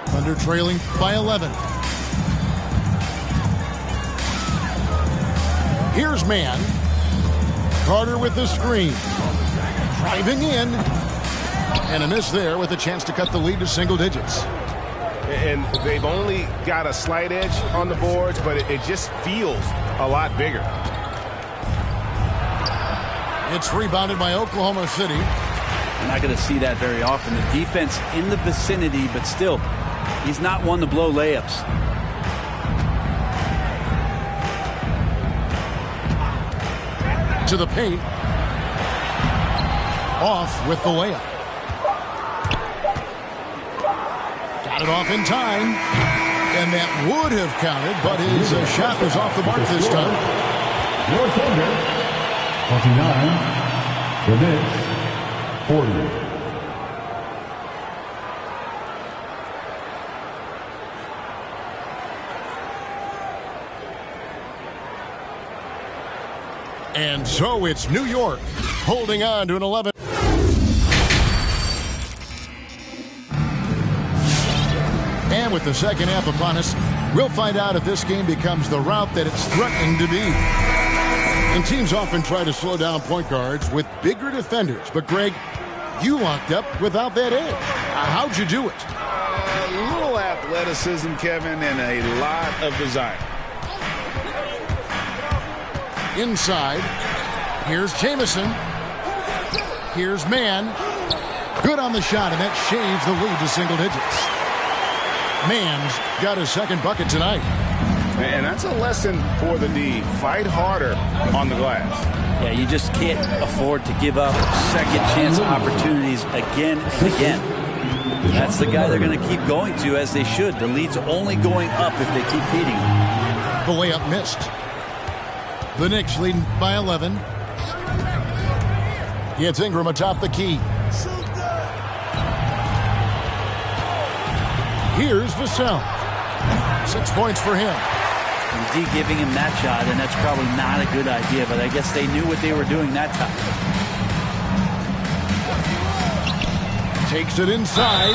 Thunder trailing by 11. Here's man. Carter with the screen. Driving in. And a miss there with a chance to cut the lead to single digits. And they've only got a slight edge on the boards, but it just feels a lot bigger. It's rebounded by Oklahoma City. You're not going to see that very often. The defense in the vicinity, but still, he's not one to blow layups. To the paint. Off with the layup. Got it off in time. And that would have counted, but his shot was off the mark this time. Your Thunder, 29. The Knicks, 40. And so it's New York holding on to an 11. And with the second half upon us, we'll find out if this game becomes the route that it's threatening to be. And teams often try to slow down point guards with bigger defenders. But, Greg, you locked up without that edge. How'd you do it? A little athleticism, Kevin, and a lot of desire. Inside. Here's Jamison. Here's Mann. Good on the shot, and that shaves the lead to single digits. Mann's got his second bucket tonight. And that's a lesson for the D. Fight harder on the glass. Yeah, you just can't afford to give up second chance opportunities again and again. That's the guy they're going to keep going to, as they should. The lead's only going up if they keep feeding him. The layup missed. The Knicks leading by 11. It's Ingram atop the key. Here's Vassell. 6 points for him. And D giving him that shot, and that's probably not a good idea, but I guess they knew what they were doing that time. Takes it inside.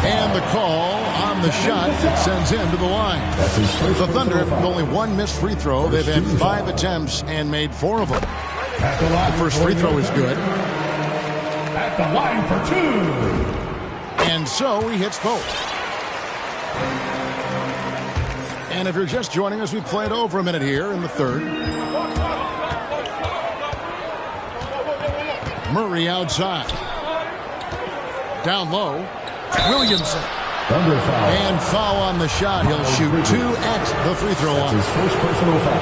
And the call on the shot that sends him to the line. The Thunder have only one missed free throw. They've had 5 attempts and made 4 of them. The first free throw is good. At the line for 2. And so he hits both. And if you're just joining us, we played over a minute here in the third. Murray outside. Down low. Williamson. And foul on the shot. He'll shoot 2 at the free throw line. His first personal foul.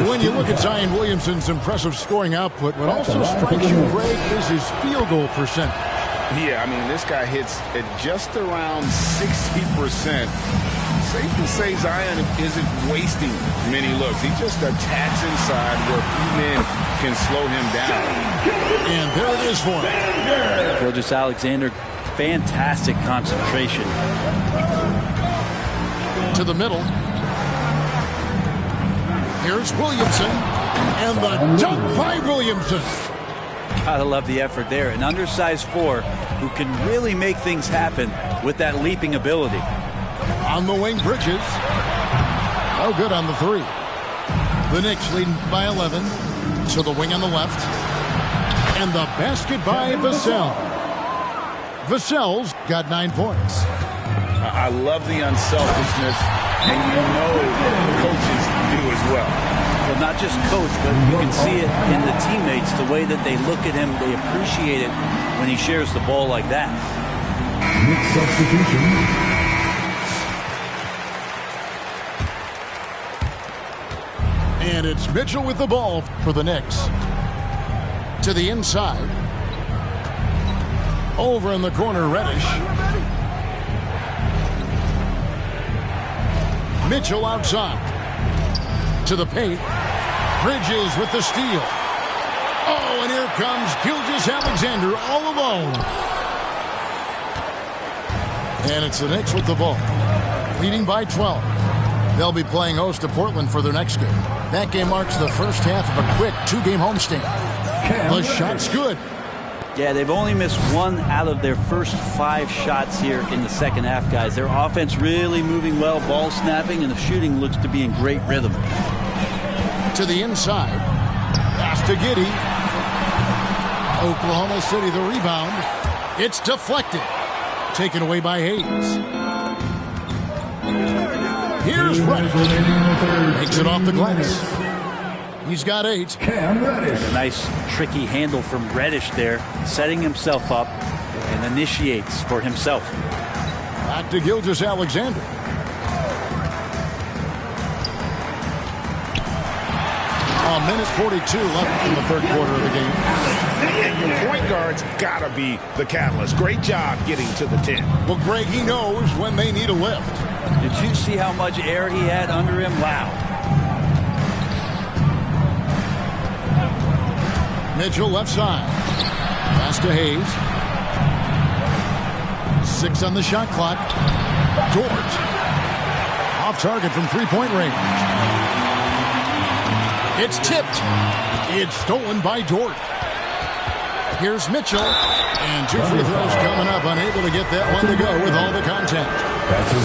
When you look at Zion Williamson's impressive scoring output, what also strikes you, Greg, is his field goal percent. Yeah, I mean, this guy hits at just around 60%. Safe to say Zion isn't wasting many looks. He just attacks inside where few men can slow him down. And there it is for him. Gilgeous-Alexander, fantastic concentration. To the middle. Here's Williamson. And the dunk by Williamson. Gotta love the effort there. An undersized 4 who can really make things happen with that leaping ability. On the wing, Bridges. Oh, good on the 3. The Knicks leading by 11. To the wing on the left. And the basket by Vassell. Vassell's got 9 points. I love the unselfishness, and you know coaches do as well. Well, not just coach, but you can see it in the teammates, the way that they look at him. They appreciate it when he shares the ball like that. Knicks substitution. And it's Mitchell with the ball for the Knicks. To the inside. Over in the corner, Reddish. Mitchell outside. To the paint. Bridges with the steal. Oh, and here comes Gilgeous-Alexander all alone. And it's the Knicks with the ball. Leading by 12. They'll be playing host to Portland for their next game. That game marks the first half of a quick 2-game homestand. The shot's good. Yeah, they've only missed 1 out of their first 5 shots here in the second half, guys. Their offense really moving well, ball snapping, and the shooting looks to be in great rhythm. To the inside. Pass to Giddey. Oklahoma City the rebound. It's deflected. Taken away by Hayes. Here's Reddish. Takes it off the glass. He's got 8. A nice, tricky handle from Reddish there, setting himself up and initiates for himself. Back to Gilgeous-Alexander. A minute 42 left in the third quarter of the game. And your point guard's got to be the catalyst. Great job getting to the 10. Well, Greg, he knows when they need a lift. Did you see how much air he had under him? Wow. Mitchell left side. Pass to Hayes. 6 on the shot clock. George. Off target from three-point range. It's tipped. It's stolen by Dort. Here's Mitchell. And 2 free throws coming up. Unable to get that one to go with all the contact.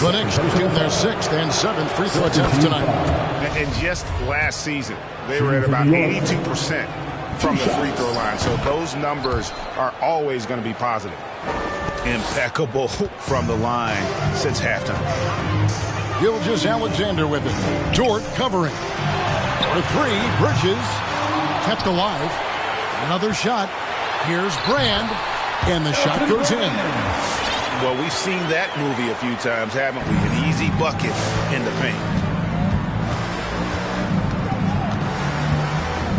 The Knicks shooting their 6th and 7th free throw attempts tonight. And just last season, they were at about 82% from the free throw line. So those numbers are always going to be positive. Impeccable from the line since halftime. Gilgeous-Alexander with it. Dort covering. For 3, Bridges kept alive. Another shot. Here's Brand. And the shot goes in. Well, we've seen that movie a few times, haven't we? An easy bucket in the paint.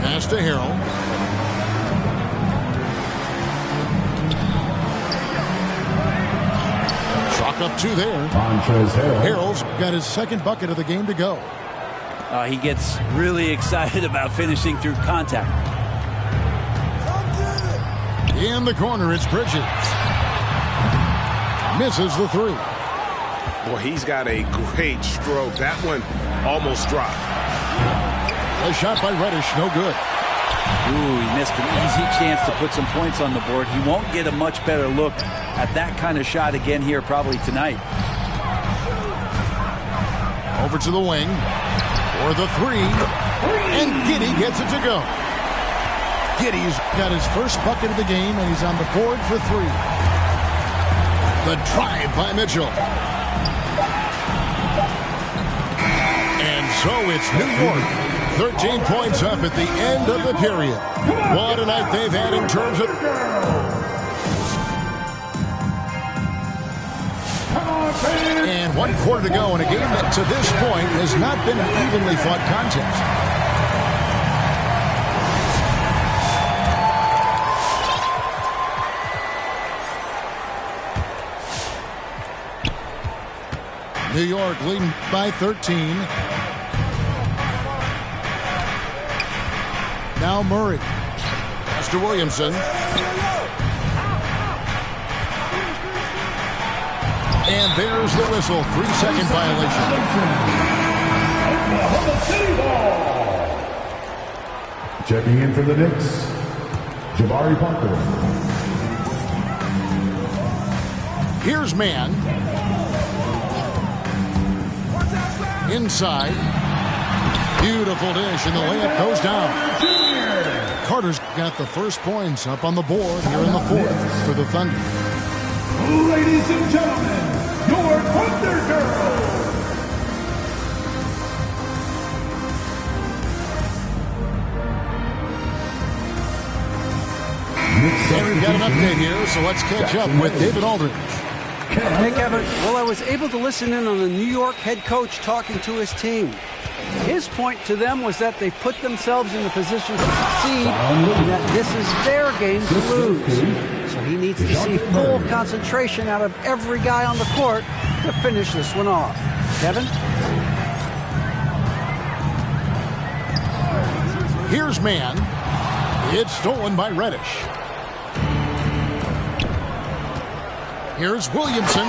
Pass to Harrell. Chalk up 2 there. Harrell's got his 2nd bucket of the game to go. He gets really excited about finishing through contact. In the corner, it's Bridges. Misses the 3. Boy, he's got a great stroke. That one almost dropped. A shot by Reddish, no good. Ooh, he missed an easy chance to put some points on the board. He won't get a much better look at that kind of shot again here probably tonight. Over to the wing for the three. And Giddey gets it to go. Giddey's got his first bucket of the game, and he's on the board for three. The drive by Mitchell. And so it's New York. 13 points up at the end of the period. What a night they've had in terms of... And 1 quarter to go in a game that to this point has not been an evenly fought contest. New York leading by 13. Now Murray. Pass to Williamson. And there's the whistle. 3-second violation. Oklahoma City ball. Checking in for the Knicks, Jabari Parker. Here's Mann. Inside. Beautiful dish, and the layup goes down. Carter's got the first points up on the board here in the fourth for the Thunder. Ladies and gentlemen, your Thunder Girls. And we've got an update here, so let's catch up with David Aldridge. Hey, Kevin. Well, I was able to listen in on the New York head coach talking to his team. His point to them was that they put themselves in a position to succeed and that this is their game to lose. So he needs to see full concentration out of every guy on the court to finish this one off. Kevin? Here's Mann. It's stolen by Reddish. Here's Williamson.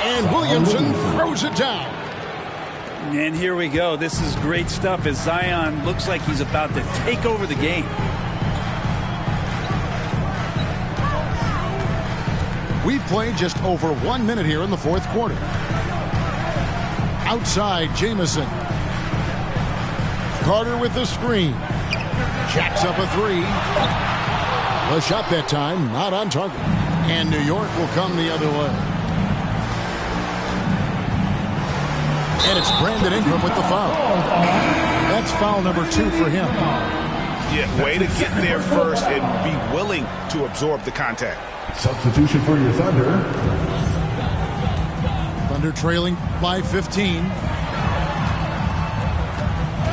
And Williamson throws it down. And here we go. This is great stuff as Zion looks like he's about to take over the game. We've played just over 1 minute here in the fourth quarter. Outside, Jamison. Carter with the screen. Jacks up a three. The shot that time, not on target. And New York will come the other way. And it's Brandon Ingram with the foul. That's foul number 2 for him. Yeah, way to get there first and be willing to absorb the contact. Substitution for your Thunder. Thunder trailing by 15.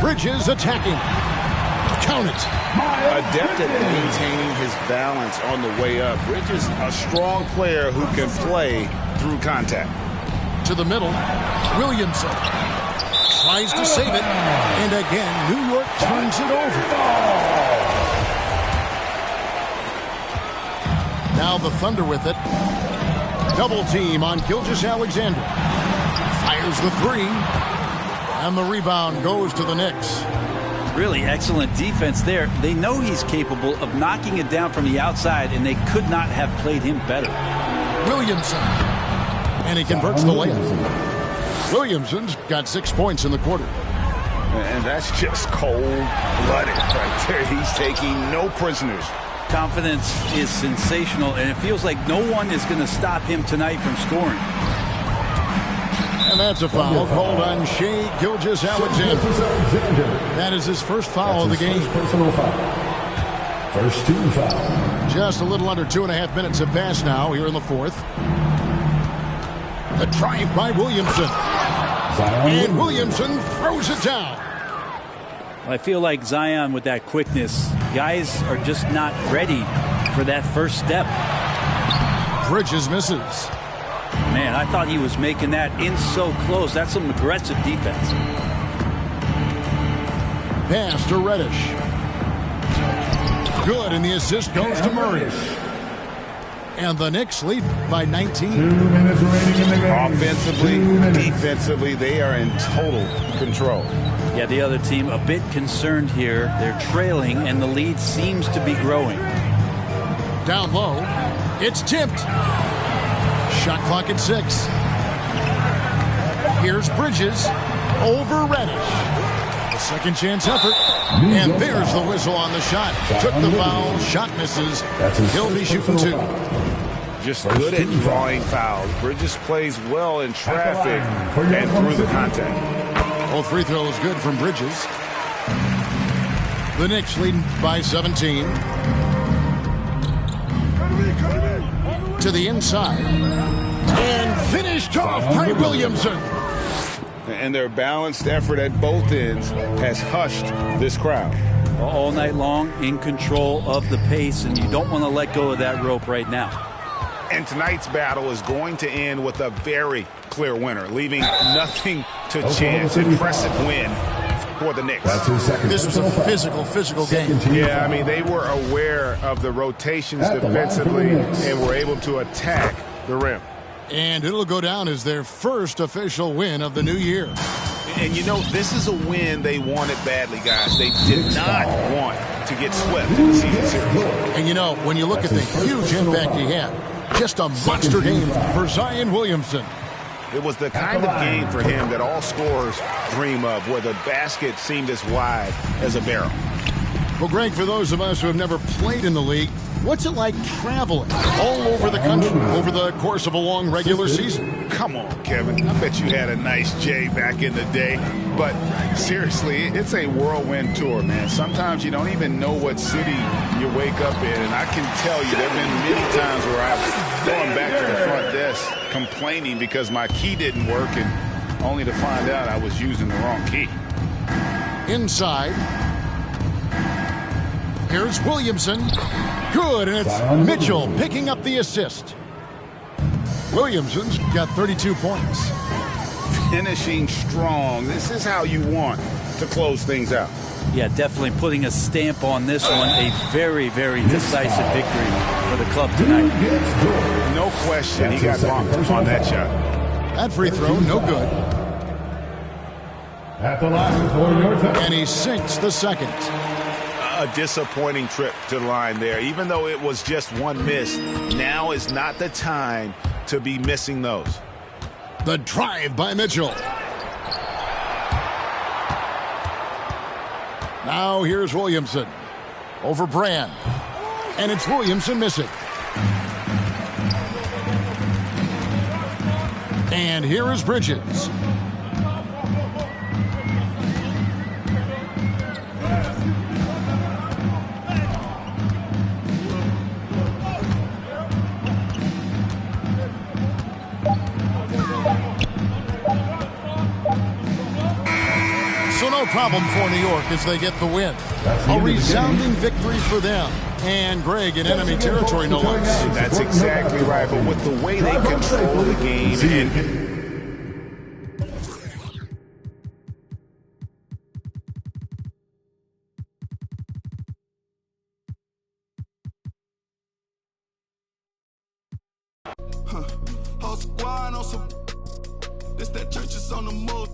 Bridges attacking. Count it. Adept at maintaining his balance on the way up. Bridges, a strong player who can play through contact. To the middle. Williamson tries to save it. And again, New York turns it over. Now the Thunder with it. Double team on Gilgeous-Alexander. Fires the three. And the rebound goes to the Knicks. Really excellent defense there. They know he's capable of knocking it down from the outside, and they could not have played him better. Williamson. And he converts the layup. Williamson's got 6 points in the quarter. And that's just cold-blooded right there. He's taking no prisoners. Confidence is sensational, and it feels like no one is going to stop him tonight from scoring. And that's a foul called on Shai Gilgeous-Alexander. That is his first foul of the game. Personal foul. First 2 foul. Just a little under 2.5 minutes have passed now here in the fourth. The drive by Williamson. And Williamson throws it down. I feel like Zion with that quickness, guys are just not ready for that first step. Bridges misses. Man, I thought he was making that in so close. That's some aggressive defense. Pass to Reddish. Good, and the assist goes to Murray. And the Knicks lead by 19. 2 minutes remaining in the game. Offensively, defensively, they are in total control. Yeah, the other team a bit concerned here. They're trailing, and the lead seems to be growing. Down low, it's tipped. Shot clock at 6. Here's Bridges over Reddish. The second chance effort. And there's the whistle on the shot. Took the foul. Shot misses. He'll be shooting 2. Just good at drawing fouls. Bridges plays well in traffic and through the contact. Both free throws good from Bridges. The Knicks leading by 17. To the inside. And finished off by Williamson. And their balanced effort at both ends has hushed this crowd. All night long, in control of the pace, and you don't want to let go of that rope right now. And tonight's battle is going to end with a very clear winner, leaving nothing to chance. Impressive win for the Knicks. This was a physical game. Yeah, I mean, they were aware of the rotations defensively and were able to attack the rim. And it'll go down as their first official win of the new year. And you know, this is a win they wanted badly, guys. They did not want to get swept in the season series. And you know, when you look at the huge impact he had, just a monster game for Zion Williamson. It was the kind of game for him that all scorers dream of, where the basket seemed as wide as a barrel. Well, Greg, for those of us who have never played in the league, what's it like traveling all over the country over the course of a long regular season? Come on, Kevin. I bet you had a nice J back in the day. But seriously, it's a whirlwind tour, man. Sometimes you don't even know what city you wake up in. And I can tell you there have been many times where I've gone back to the front desk complaining because my key didn't work, and only to find out I was using the wrong key. Inside. Here's Williamson. Good, and it's Mitchell picking up the assist. Williamson's got 32 points. Finishing strong. This is how you want to close things out. Yeah, definitely putting a stamp on this one. A very, very decisive victory for the club tonight. No question, he got bumped on that shot. That free throw, no good. At the line for your second. And he sinks the second. A disappointing trip to the line there. Even though it was just one miss, now is not the time to be missing those. The drive by Mitchell. Now here's Williamson over Brand. And it's Williamson missing. And here is Bridges. Problem for New York as they get the win. A resounding victory for them. And Greg in enemy territory, no less. That's exactly right. But with the way they control the game Whole squad on some. This that church is on the move.